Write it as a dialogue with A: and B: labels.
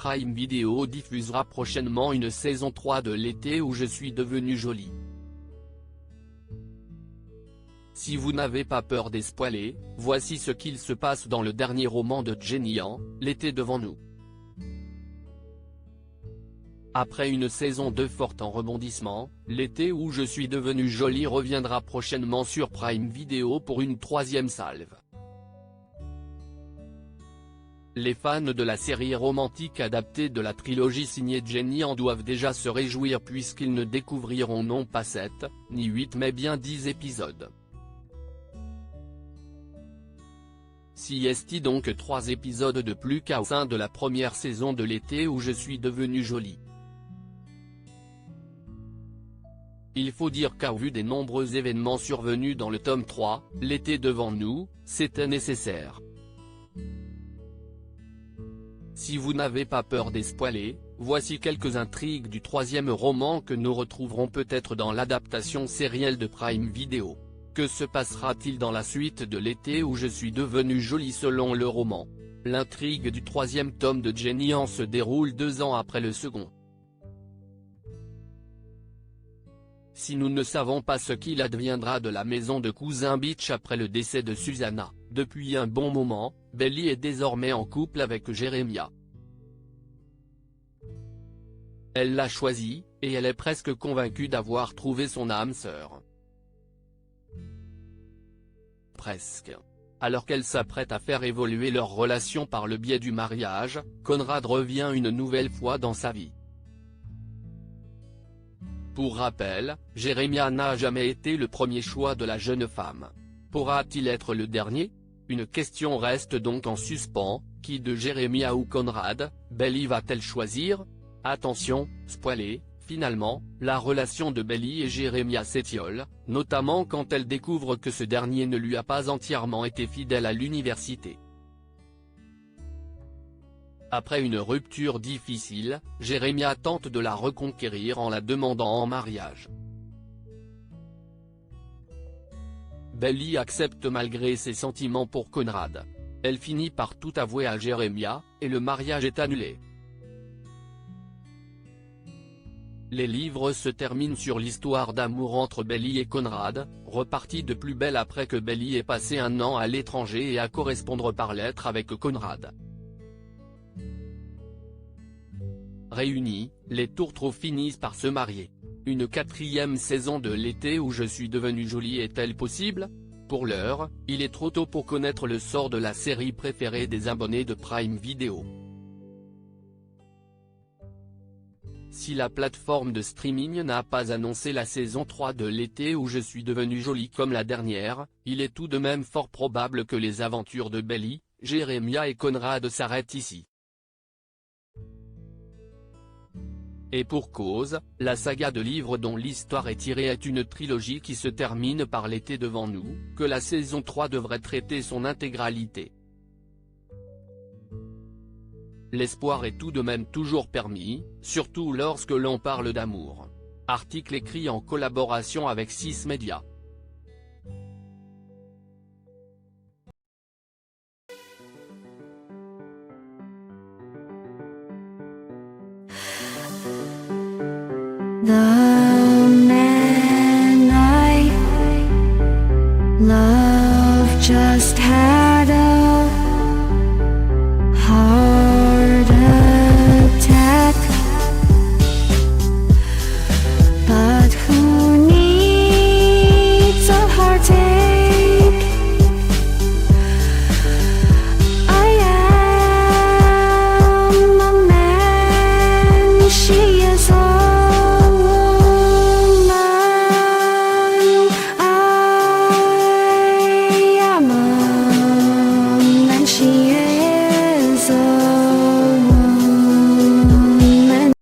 A: Prime Video diffusera prochainement une saison 3 de L'été où je suis devenu jolie. Si vous n'avez pas peur des spoilers, voici ce qu'il se passe dans le dernier roman de Jenny Han, L'été devant nous. Après une saison 2 forte en rebondissement, L'été où je suis devenu jolie reviendra prochainement sur Prime Video pour une troisième salve. Les fans de la série romantique adaptée de la trilogie signée Jenny Han doivent déjà se réjouir puisqu'ils ne découvriront non pas 7, ni 8 mais bien 10 épisodes. Si est donc 3 épisodes de plus qu'au sein de la première saison de L'été où je suis devenu jolie. Il faut dire qu'au vu des nombreux événements survenus dans le tome 3, L'été devant nous, c'était nécessaire. Si vous n'avez pas peur des spoilers, voici quelques intrigues du troisième roman que nous retrouverons peut-être dans l'adaptation sérielle de Prime Video. Que se passera-t-il dans la suite de L'été où je suis devenu jolie selon le roman? L'intrigue du troisième tome de Jenny Han se déroule 2 ans après le second. Si nous ne savons pas ce qu'il adviendra de la maison de Cousin Beach après le décès de Susanna, depuis un bon moment, Belly est désormais en couple avec Jeremiah. Elle l'a choisi, et elle est presque convaincue d'avoir trouvé son âme sœur. Presque. Alors qu'elle s'apprête à faire évoluer leur relation par le biais du mariage, Conrad revient une nouvelle fois dans sa vie. Pour rappel, Jeremiah n'a jamais été le premier choix de la jeune femme. Pourra-t-il être le dernier? Une question reste donc en suspens, qui de Jeremiah ou Conrad, Belly va-t-elle choisir? Attention, spoiler, finalement, la relation de Belly et Jeremiah s'étiole, notamment quand elle découvre que ce dernier ne lui a pas entièrement été fidèle à l'université. Après une rupture difficile, Jeremiah tente de la reconquérir en la demandant en mariage. Belly accepte malgré ses sentiments pour Conrad. Elle finit par tout avouer à Jeremiah, et le mariage est annulé. Les livres se terminent sur l'histoire d'amour entre Belly et Conrad, repartie de plus belle après que Belly ait passé 1 an à l'étranger et à correspondre par lettre avec Conrad. Réunis, les tourtereaux finissent par se marier. Une 4e saison de L'été où je suis devenu jolie est-elle possible? Pour l'heure, il est trop tôt pour connaître le sort de la série préférée des abonnés de Prime Video. Si la plateforme de streaming n'a pas annoncé la saison 3 de L'été où je suis devenu jolie comme la dernière, il est tout de même fort probable que les aventures de Belly, Jeremiah et Conrad s'arrêtent ici. Et pour cause, la saga de livres dont l'histoire est tirée est une trilogie qui se termine par L'été devant nous, que la saison 3 devrait traiter son intégralité. L'espoir est tout de même toujours permis, surtout lorsque l'on parle d'amour. Article écrit en collaboration avec 6 Médias.
B: The man I love just had